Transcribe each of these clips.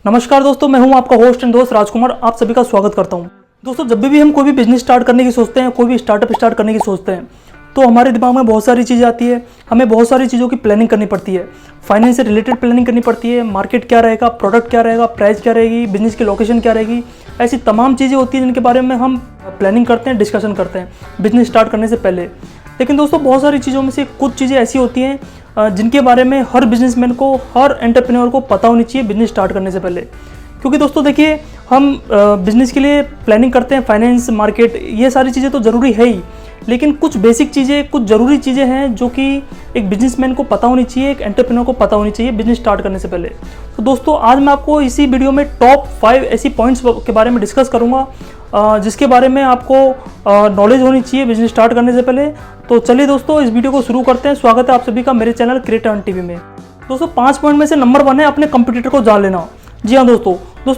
नमस्कार दोस्तों, मैं हूं आपका होस्ट एंड दोस्त राजकुमार। आप सभी का स्वागत करता हूं। दोस्तों, जब भी हम कोई भी बिजनेस स्टार्ट करने की सोचते हैं, कोई भी स्टार्टअप स्टार्ट करने की सोचते हैं, तो हमारे दिमाग में बहुत सारी चीज़ें आती है। हमें बहुत सारी चीज़ों की प्लानिंग करनी पड़ती है। फाइनेंस से रिलेटेड प्लानिंग करनी पड़ती है, मार्केट क्या रहेगा, प्रोडक्ट क्या रहेगा, प्राइस क्या रहेगी, बिजनेस की लोकेशन क्या रहेगी। ऐसी तमाम चीज़ें होती हैं जिनके बारे में हम प्लानिंग करते हैं, डिस्कशन करते हैं बिजनेस स्टार्ट करने से पहले। लेकिन दोस्तों, बहुत सारी चीज़ों में से कुछ चीज़ें ऐसी होती हैं जिनके बारे में हर बिजनेसमैन को, हर एंटरप्रेन्योर को पता होनी चाहिए बिजनेस स्टार्ट करने से पहले। क्योंकि दोस्तों देखिए, हम बिज़नेस के लिए प्लानिंग करते हैं, फाइनेंस, मार्केट, ये सारी चीज़ें तो ज़रूरी है ही, लेकिन कुछ बेसिक चीज़ें, कुछ ज़रूरी चीज़ें हैं जो कि एक बिजनेसमैन को पता होनी चाहिए, एक एंटरप्रेन्योर को पता होनी चाहिए बिजनेस स्टार्ट करने से पहले। तो दोस्तों, आज मैं आपको इसी वीडियो में टॉप 5 ऐसी पॉइंट्स के बारे में डिस्कस करूँगा जिसके बारे में आपको नॉलेज होनी चाहिए बिजनेस स्टार्ट करने से पहले। तो चलिए दोस्तों, इस वीडियो को शुरू करते हैं। स्वागत है आप सभी का मेरे चैनल क्रिएट अर्न टीवी में। दोस्तों, 5 पॉइंट में से नंबर 1 है अपने कंपटीटर को जान लेना। जी हाँ दोस्तों,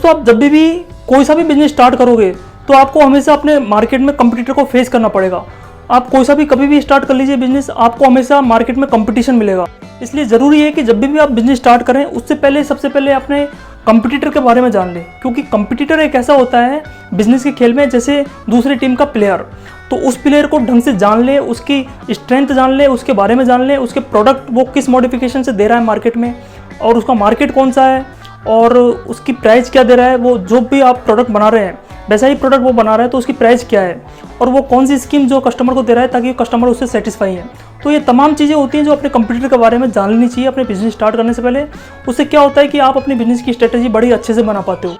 आप जब भी कोई सा भी बिजनेस स्टार्ट करोगे तो आपको हमेशा अपने मार्केट में कंपटीटर को फेस करना पड़ेगा। आप कोई सा भी कभी भी स्टार्ट कर लीजिए बिजनेस, आपको हमेशा मार्केट में कंपटीशन मिलेगा। इसलिए ज़रूरी है कि जब भी आप बिजनेस स्टार्ट करें उससे पहले सबसे पहले अपने कंपटीटर के बारे में जान लें। क्योंकि कंपटीटर एक ऐसा होता है बिजनेस के खेल में जैसे दूसरी टीम का प्लेयर। तो उस प्लेयर को ढंग से जान ले, उसकी स्ट्रेंथ जान ले, उसके बारे में जान ले, उसके प्रोडक्ट वो किस मॉडिफिकेशन से दे रहा है मार्केट में, और उसका मार्केट कौन सा है, और उसकी प्राइस क्या दे रहा है। वो जो भी आप प्रोडक्ट बना रहे हैं वैसा ही प्रोडक्ट वो बना रहा है तो उसकी प्राइस क्या है, और वो कौन सी स्कीम जो कस्टमर को दे रहा है ताकि कस्टमर उससे सेटिस्फाई है। तो ये तमाम चीज़ें होती हैं जो अपने कंपटीटर के बारे में जान लेनी चाहिए अपने बिजनेस स्टार्ट करने से पहले। उससे क्या होता है कि आप अपने बिजनेस की स्ट्रेटेजी बड़ी अच्छे से बना पाते हो।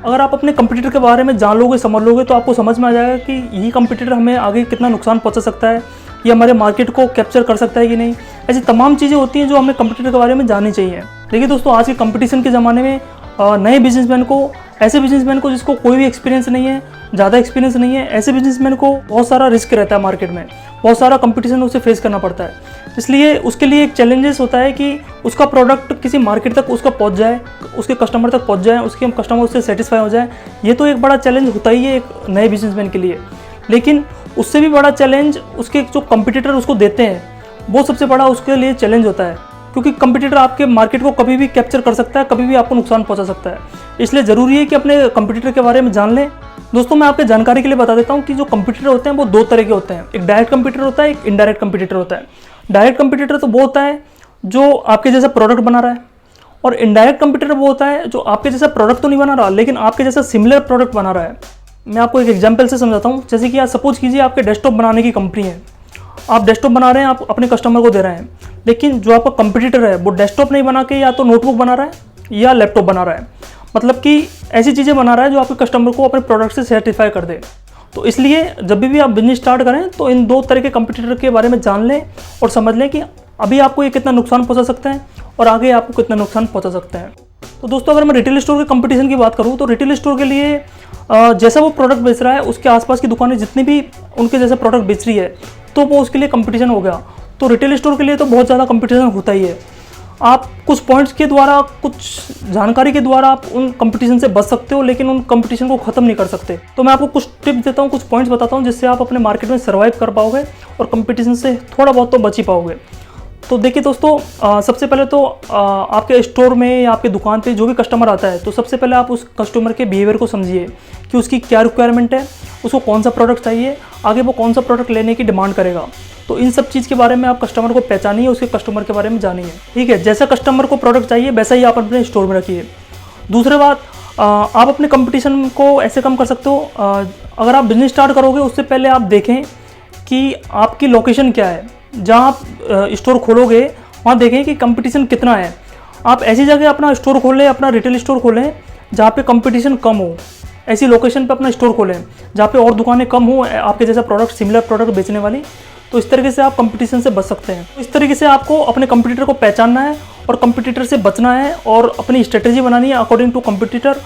अगर आप अपने कंपटीटर के बारे में जान लोगे, समझ लोगे, तो आपको समझ में आ जाएगा कि यही कंपटीटर हमें आगे कितना नुकसान पहुंचा सकता है, ये हमारे मार्केट को कैप्चर कर सकता है कि नहीं। ऐसी तमाम चीज़ें होती हैं जो हमें कंपटीटर के बारे में जाननी चाहिए। देखिए दोस्तों, आज के कंपटीशन के ज़माने में नए बिजनेसमैन को, ऐसे बिजनेसमैन को जिसको कोई भी एक्सपीरियंस नहीं है, ज़्यादा एक्सपीरियंस नहीं है, ऐसे बिजनेसमैन को बहुत सारा रिस्क रहता है मार्केट में, बहुत सारा कंपटीशन उसे फेस करना पड़ता है। इसलिए उसके लिए एक चैलेंजेस होता है कि उसका प्रोडक्ट किसी मार्केट तक उसका पहुंच जाए, उसके कस्टमर तक पहुंच जाए, उसके कस्टमर उससे सेटिस्फाई हो जाए। ये तो एक बड़ा चैलेंज होता ही है एक नए बिजनेसमैन के लिए। लेकिन उससे भी बड़ा चैलेंज उसके जो कंपटीटर उसको देते हैं, वो सबसे बड़ा उसके लिए चैलेंज होता है। क्योंकि कंपटीटर आपके मार्केट को कभी भी कैप्चर कर सकता है, कभी भी आपको नुकसान पहुंचा सकता है। इसलिए ज़रूरी है कि अपने कंपटीटर के बारे में जान लें। दोस्तों, मैं आपके जानकारी के लिए बता देता हूं कि जो कंपटीटर होते हैं वो 2 तरह के होते हैं। एक डायरेक्ट कंपटीटर होता है, एक इनडायरेक्ट कंपटीटर होता है। डायरेक्ट कंपटीटर तो वो होता है जो आपके जैसा प्रोडक्ट बना रहा है, और इनडायरेक्ट कंपटीटर वो होता है जो आपके जैसा प्रोडक्ट तो नहीं बना रहा लेकिन आपके जैसा सिमिलर प्रोडक्ट बना रहा है। मैं आपको एक एग्जाम्पल से समझाता हूँ। जैसे कि आप सपोज कीजिए आपके डेस्कटॉप बनाने की कंपनी है, आप डेस्कटॉप बना रहे हैं, आप अपने कस्टमर को दे रहे हैं, लेकिन जो आपका कंपटीटर है वो डेस्कटॉप नहीं बना के या तो नोटबुक बना रहा है या लैपटॉप बना रहा है। मतलब कि ऐसी चीज़ें बना रहा है जो आपके कस्टमर को अपने प्रोडक्ट से सेटिस्फाई कर दे। तो इसलिए जब भी आप बिजनेस स्टार्ट करें तो इन 2 तरह के कंपटीटर के बारे में जान लें और समझ लें कि अभी आपको ये कितना नुकसान पहुंचा सकते हैं और आगे आपको कितना नुकसान पहुंचा सकते हैं। तो दोस्तों, अगर मैं रिटेल स्टोर के कंपटीशन की बात करूँ तो रिटेल स्टोर के लिए जैसा वो प्रोडक्ट बेच रहा है उसके आसपास की दुकानें जितनी भी उनके जैसा प्रोडक्ट बेच रही है तो वो उसके लिए कंपटीशन हो गया। तो रिटेल स्टोर के लिए तो बहुत ज़्यादा कंपटीशन होता ही है। आप कुछ पॉइंट्स के द्वारा, कुछ जानकारी के द्वारा आप उन कंपटीशन से बच सकते हो, लेकिन उन कंपटीशन को ख़त्म नहीं कर सकते। तो मैं आपको कुछ टिप्स देता हूँ, कुछ पॉइंट्स बताता हूँ जिससे आप अपने मार्केट में सर्वाइव कर पाओगे और कंपटीशन से थोड़ा बहुत तो बच ही पाओगे। तो देखिए दोस्तों, सबसे पहले तो आपके स्टोर में या आपके दुकान पे जो भी कस्टमर आता है तो सबसे पहले आप उस कस्टमर के बिहेवियर को समझिए कि उसकी क्या रिक्वायरमेंट है, उसको कौन सा प्रोडक्ट चाहिए, आगे वो कौन सा प्रोडक्ट लेने की डिमांड करेगा। तो इन सब चीज़ के बारे में आप कस्टमर को पहचानिए, उसके कस्टमर के बारे में जानिए। ठीक है, जैसा कस्टमर को प्रोडक्ट चाहिए वैसा ही आप अपने स्टोर में रखिए। दूसरी बात, आप अपने कंपटीशन को ऐसे कम कर सकते हो। अगर आप बिजनेस स्टार्ट करोगे उससे पहले आप देखें कि आपकी लोकेशन क्या है। जहाँ आप स्टोर खोलोगे वहाँ देखें कि कंपटीशन कितना है। आप ऐसी जगह अपना स्टोर खोलें, अपना रिटेल स्टोर खोलें जहाँ पे कंपटीशन कम हो। ऐसी लोकेशन पे अपना स्टोर खोलें जहाँ पे और दुकानें कम हो आपके जैसा प्रोडक्ट, सिमिलर प्रोडक्ट बेचने वाली। तो इस तरीके से आप कंपटीशन से बच सकते हैं। इस तरीके से आपको अपने कंपटीटर को पहचानना है और कंपटीटर से बचना है और अपनी स्ट्रेटेजी बनानी है अकॉर्डिंग टू कंपटीटर,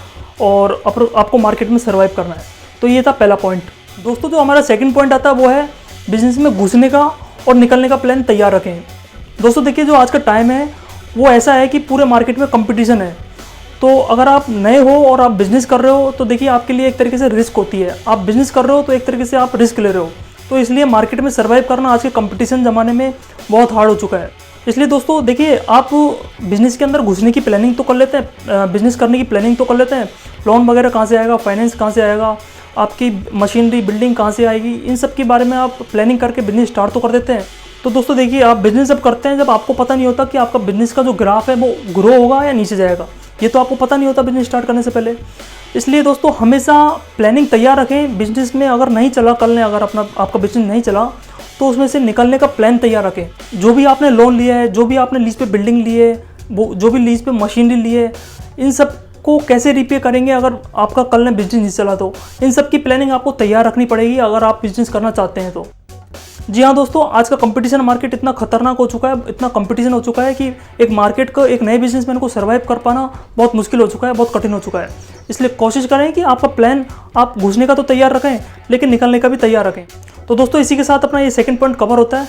और आपको मार्केट में सर्वाइव करना है। तो ये था पहला पॉइंट। दोस्तों, जो हमारा सेकंड पॉइंट आता है वो है बिजनेस में घुसने का और निकलने का प्लान तैयार रखें। दोस्तों देखिए, जो आज का टाइम है वो ऐसा है कि पूरे मार्केट में कंपटीशन है। तो अगर आप नए हो और आप बिज़नेस कर रहे हो तो देखिए आपके लिए एक तरीके से रिस्क होती है। आप बिज़नेस कर रहे हो तो एक तरीके से आप रिस्क ले रहे हो। तो इसलिए मार्केट में सर्वाइव करना आज के कंपटीशन ज़माने में बहुत हार्ड हो चुका है। इसलिए दोस्तों देखिए, आप बिज़नेस के अंदर घुसने की प्लानिंग तो कर लेते हैं, बिज़नेस करने की प्लानिंग तो कर लेते हैं, लोन वगैरह कहाँ से आएगा, फाइनेंस कहाँ से आएगा, आपकी मशीनरी बिल्डिंग कहाँ से आएगी, इन सब के बारे में आप प्लानिंग करके बिज़नेस स्टार्ट तो कर देते हैं। तो दोस्तों देखिए, आप बिज़नेस जब करते हैं, जब आपको पता नहीं होता कि आपका बिज़नेस का जो ग्राफ है वो ग्रो होगा या नीचे जाएगा, ये तो आपको पता नहीं होता बिज़नेस स्टार्ट करने से पहले। इसलिए दोस्तों हमेशा प्लानिंग तैयार रखें। बिज़नेस में अगर नहीं चला, कल ने अगर आपका बिज़नेस नहीं चला तो उसमें से निकलने का प्लान तैयार रखें। जो भी आपने लोन लिया है, जो भी आपने लीज पे बिल्डिंग ली है, वो जो भी लीज पे मशीनरी ली है, इन सब को कैसे रिपे करेंगे अगर आपका कल ने बिज़नेस नहीं चला तो। इन सब की प्लानिंग आपको तैयार रखनी पड़ेगी अगर आप बिज़नेस करना चाहते हैं तो। जी हाँ दोस्तों, आज का कंपटीशन मार्केट इतना खतरनाक हो चुका है, इतना कंपटीशन हो चुका है कि एक मार्केट को, एक नए बिजनेसमैन को सर्वाइव कर पाना बहुत मुश्किल हो चुका है, बहुत कठिन हो चुका है। इसलिए कोशिश करें कि आपका प्लान, आप घुसने का तो तैयार रखें लेकिन निकलने का भी तैयार रखें। तो दोस्तों इसी के साथ अपना ये सेकंड पॉइंट कवर होता है।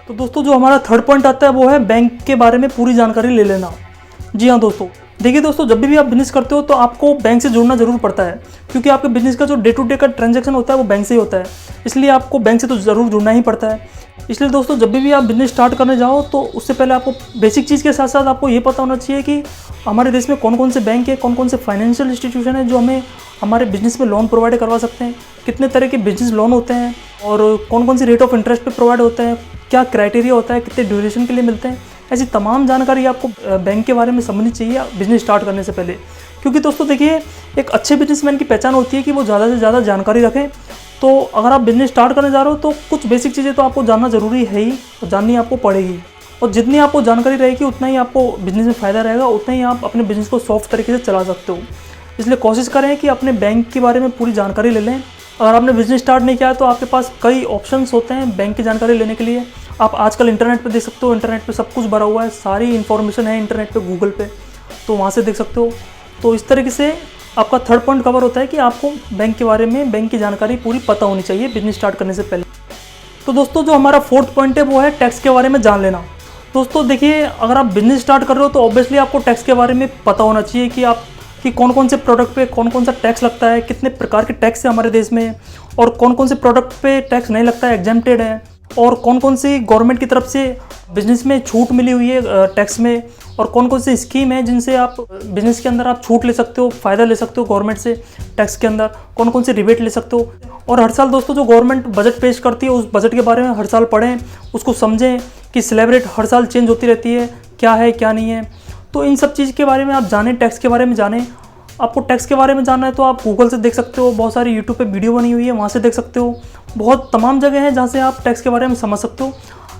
तो दोस्तों जो हमारा थर्ड पॉइंट आता है वो है बैंक के बारे में पूरी जानकारी ले लेना। जी हाँ दोस्तों, देखिए दोस्तों, जब भी आप बिज़नेस करते हो तो आपको बैंक से जुड़ना जरूर पड़ता है, क्योंकि आपके बिज़नेस का जो डे टू डे का ट्रांजैक्शन होता है वो बैंक से ही होता है। इसलिए आपको बैंक से तो ज़रूर जुड़ना ही पड़ता है। इसलिए दोस्तों जब भी आप बिज़नेस स्टार्ट करने जाओ तो उससे पहले आपको बेसिक चीज़ के साथ साथ आपको ये पता होना चाहिए कि हमारे देश में कौन कौन से बैंक है, कौन कौन से फाइनेंशियल इंस्टीट्यूशन है जो हमें हमारे बिज़नेस में लोन प्रोवाइड करवा सकते हैं, कितने तरह के बिज़नेस लोन होते हैं और कौन कौन सी रेट ऑफ इंटरेस्ट पे प्रोवाइड होते हैं, क्या क्राइटेरिया होता है, कितने ड्यूरेशन के लिए मिलते हैं। ऐसी तमाम जानकारी आपको बैंक के बारे में समझनी चाहिए बिज़नेस स्टार्ट करने से पहले। क्योंकि दोस्तों देखिए, एक अच्छे बिजनेसमैन की पहचान होती है कि वो ज़्यादा से ज़्यादा जानकारी रखें। तो अगर आप बिज़नेस स्टार्ट करने जा रहे हो तो कुछ बेसिक चीज़ें तो आपको जानना ज़रूरी है ही, और जाननी आपको पड़ेगी। और जितनी आपको जानकारी रहेगी उतना ही आपको बिज़नेस में फ़ायदा रहेगा, उतना ही आप अपने बिज़नेस को सॉफ्ट तरीके से चला सकते हो। इसलिए कोशिश करें कि अपने बैंक के बारे में पूरी जानकारी ले लें। अगर आपने बिज़नेस स्टार्ट नहीं किया है तो आपके पास कई ऑप्शंस होते हैं बैंक की जानकारी लेने के लिए। आप आजकल इंटरनेट पे देख सकते हो, इंटरनेट पे सब कुछ भरा हुआ है, सारी इन्फॉर्मेशन है इंटरनेट पे, गूगल पे, तो वहाँ से देख सकते हो। तो इस तरीके से आपका थर्ड पॉइंट कवर होता है कि आपको बैंक के बारे में, बैंक की जानकारी पूरी पता होनी चाहिए बिज़नेस स्टार्ट करने से पहले। तो दोस्तों जो हमारा फोर्थ पॉइंट है वो है टैक्स के बारे में जान लेना। दोस्तों देखिए, अगर आप बिज़नेस स्टार्ट कर रहे हो तो ऑब्वियसली आपको टैक्स के बारे में पता होना चाहिए कि कौन कौन से प्रोडक्ट पे कौन कौन सा टैक्स लगता है, कितने प्रकार के टैक्स है हमारे देश में, और कौन कौन से प्रोडक्ट पे टैक्स नहीं लगता है, एग्जेम्प्टेड है, और कौन कौन सी गवर्नमेंट की तरफ से बिज़नेस में छूट मिली हुई है टैक्स में, और कौन कौन सी स्कीम है जिनसे आप बिज़नेस के अंदर आप छूट ले सकते हो, फ़ायदा ले सकते हो गवर्नमेंट से टैक्स के अंदर, कौन कौन से रिबेट ले सकते हो। और हर साल दोस्तों जो गवर्नमेंट बजट पेश करती है उस बजट के बारे में हर साल पढ़ें, उसको समझें कि स्लैब रेट हर साल चेंज होती रहती है, क्या है क्या नहीं है। तो इन सब चीज़ के बारे में आप जानें, टैक्स के बारे में जानें। आपको टैक्स के बारे में जानना है तो आप गूगल से देख सकते हो, बहुत सारी यूट्यूब पे वीडियो बनी हुई है, वहाँ से देख सकते हो। बहुत तमाम जगह है जहाँ से आप टैक्स के बारे में समझ सकते हो।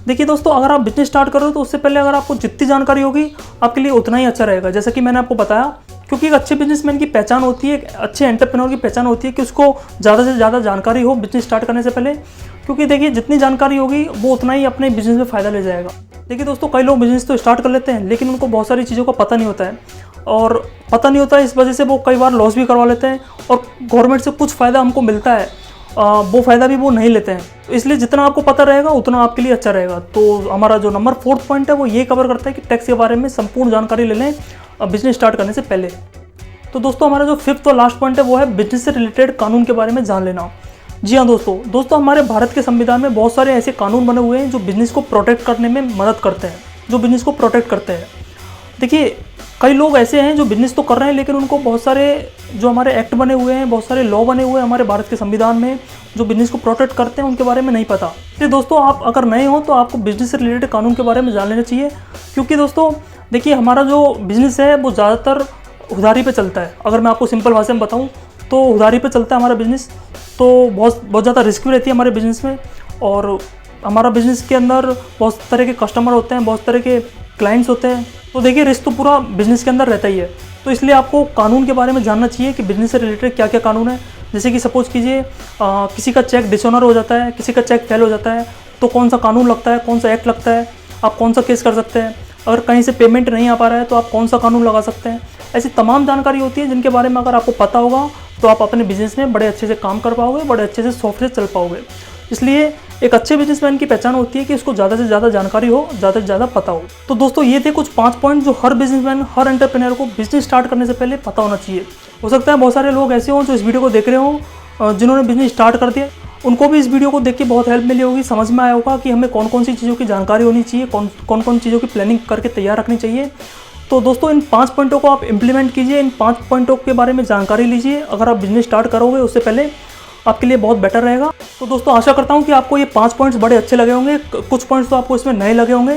देखिए दोस्तों, अगर आप बिजनेस स्टार्ट कर रहे हो तो उससे पहले अगर आपको जितनी जानकारी होगी आपके लिए उतना ही अच्छा रहेगा। जैसा कि मैंने आपको बताया, क्योंकि एक अच्छे बिजनेसमैन की पहचान होती है, एक अच्छे एंटरप्रेन्योर की पहचान होती है कि उसको ज़्यादा से ज़्यादा जानकारी हो बिजनेस स्टार्ट करने से पहले। क्योंकि देखिए, जितनी जानकारी होगी वो उतना ही अपने बिजनेस में फ़ायदा ले जाएगा। देखिए दोस्तों, कई लोग बिजनेस तो स्टार्ट कर लेते हैं लेकिन उनको बहुत सारी चीज़ों का पता नहीं होता है, और पता नहीं होता है इस वजह से वो कई बार लॉस भी करवा लेते हैं, और गवर्नमेंट से कुछ फ़ायदा हमको मिलता है वो फ़ायदा भी वो नहीं लेते हैं। तो इसलिए जितना आपको पता रहेगा उतना आपके लिए अच्छा रहेगा। तो हमारा जो नंबर 4th पॉइंट है वो ये कवर करता है कि टैक्स के बारे में संपूर्ण जानकारी ले लें बिजनेस स्टार्ट करने से पहले। तो दोस्तों, हमारा जो 5th और लास्ट पॉइंट है वो है बिजनेस से रिलेटेड कानून के बारे में जान लेना। जी हाँ दोस्तों, हमारे भारत के संविधान में बहुत सारे ऐसे कानून बने हुए हैं जो बिजनेस को प्रोटेक्ट करने में मदद करते हैं, जो बिजनेस को प्रोटेक्ट करते हैं। देखिए, कई लोग ऐसे हैं जो बिजनेस तो कर रहे हैं लेकिन उनको बहुत सारे जो हमारे एक्ट बने हुए हैं, बहुत सारे लॉ बने हुए हैं हमारे भारत के संविधान में जो बिजनेस को प्रोटेक्ट करते हैं, उनके बारे में नहीं पता। इसलिए दोस्तों, आप अगर नए हो तो आपको बिजनेस से रिलेटेड कानून के बारे में जान लेना चाहिए। क्योंकि दोस्तों देखिए, हमारा जो बिज़नेस है वो ज़्यादातर उधारी पे चलता है। अगर मैं आपको सिंपल भाषा में बताऊँ तो उधारी पे चलता है हमारा बिज़नेस, तो बहुत ज़्यादा रिस्क भी रहती है हमारे बिज़नेस में। और हमारा बिज़नेस के अंदर बहुत तरह के कस्टमर होते हैं, बहुत तरह के क्लाइंट्स होते हैं। तो देखिए, रिस्क तो पूरा बिज़नेस के अंदर रहता ही है। तो इसलिए आपको कानून के बारे में जानना चाहिए कि बिज़नेस से रिलेटेड क्या क्या कानून है। जैसे कि सपोज़ कीजिए किसी का चेक डिसऑनर हो जाता है, किसी का चेक फेल हो जाता है, तो कौन सा कानून लगता है, कौन सा एक्ट लगता है, आप कौन सा केस कर सकते हैं। अगर कहीं से पेमेंट नहीं आ पा रहा है तो आप कौन सा कानून लगा सकते हैं। ऐसी तमाम जानकारी होती है जिनके बारे में अगर आपको पता होगा तो आप अपने बिज़नेस में बड़े अच्छे से काम कर पाओगे, बड़े अच्छे से सॉफ्ट से चल पाओगे। इसलिए एक अच्छे बिजनेसमैन की पहचान होती है कि उसको ज़्यादा से ज़्यादा जानकारी हो, ज़्यादा से ज़्यादा पता हो। तो दोस्तों, ये थे कुछ 5 पॉइंट जो हर बिजनेसमैन, हर एंटरप्रेन्योर को बिजनेस स्टार्ट करने से पहले पता होना चाहिए। हो सकता है बहुत सारे लोग ऐसे हों जो इस वीडियो को देख रहे हों जिन्होंने बिजनेस स्टार्ट कर दिया उनको भी इस वीडियो को देख के बहुत हेल्प मिली होगी, समझ में आया होगा कि हमें कौन कौन सी चीज़ों की जानकारी होनी चाहिए, कौन कौन चीज़ों की प्लानिंग करके तैयार रखनी चाहिए। तो दोस्तों इन 5 पॉइंटों को आप इम्प्लीमेंट कीजिए, इन 5 पॉइंटों के बारे में जानकारी लीजिए। अगर आप बिजनेस स्टार्ट करोगे उससे पहले आपके लिए बहुत बेटर रहेगा। तो दोस्तों आशा करता हूँ कि आपको ये 5 पॉइंट्स बड़े अच्छे लगे होंगे, कुछ पॉइंट्स तो आपको इसमें नए लगे होंगे।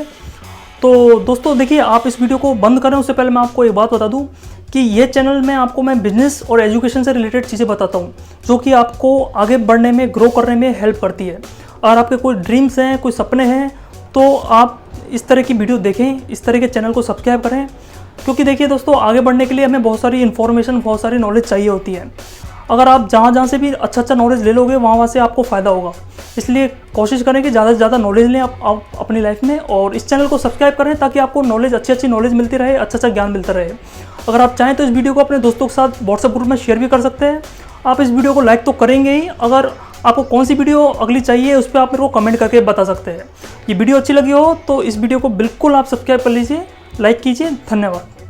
तो दोस्तों देखिए, आप इस वीडियो को बंद करें उससे पहले मैं आपको एक बात बता दूं कि ये चैनल में आपको मैं बिजनेस और एजुकेशन से रिलेटेड चीज़ें बताता हूं जो कि आपको आगे बढ़ने में, ग्रो करने में हेल्प करती है। अगर आपके कोई ड्रीम्स हैं, कोई सपने हैं, तो आप इस तरह की वीडियो देखें, इस तरह के चैनल को सब्सक्राइब करें। क्योंकि देखिए दोस्तों, आगे बढ़ने के लिए हमें बहुत सारी इन्फॉर्मेशन, बहुत सारी नॉलेज चाहिए होती है। अगर आप जहाँ से भी अच्छा नॉलेज ले लोगे वहाँ से आपको फ़ायदा होगा। इसलिए कोशिश करें कि ज़्यादा से ज़्यादा नॉलेज लें आप अपनी लाइफ में, और इस चैनल को सब्सक्राइब करें ताकि आपको अच्छी नॉलेज मिलती रहे, अच्छा ज्ञान मिलता रहे। अगर आप चाहें तो इस वीडियो को अपने दोस्तों के साथ व्हाट्सएप ग्रुप में शेयर भी कर सकते हैं। आप इस वीडियो को लाइक तो करेंगे ही, अगर आपको कौन सी वीडियो अगली चाहिए उस पर आप मेरे को कमेंट करके बता सकते हैं। ये वीडियो अच्छी लगी हो तो इस वीडियो को बिल्कुल आप सब्सक्राइब कर लीजिए, लाइक कीजिए। धन्यवाद।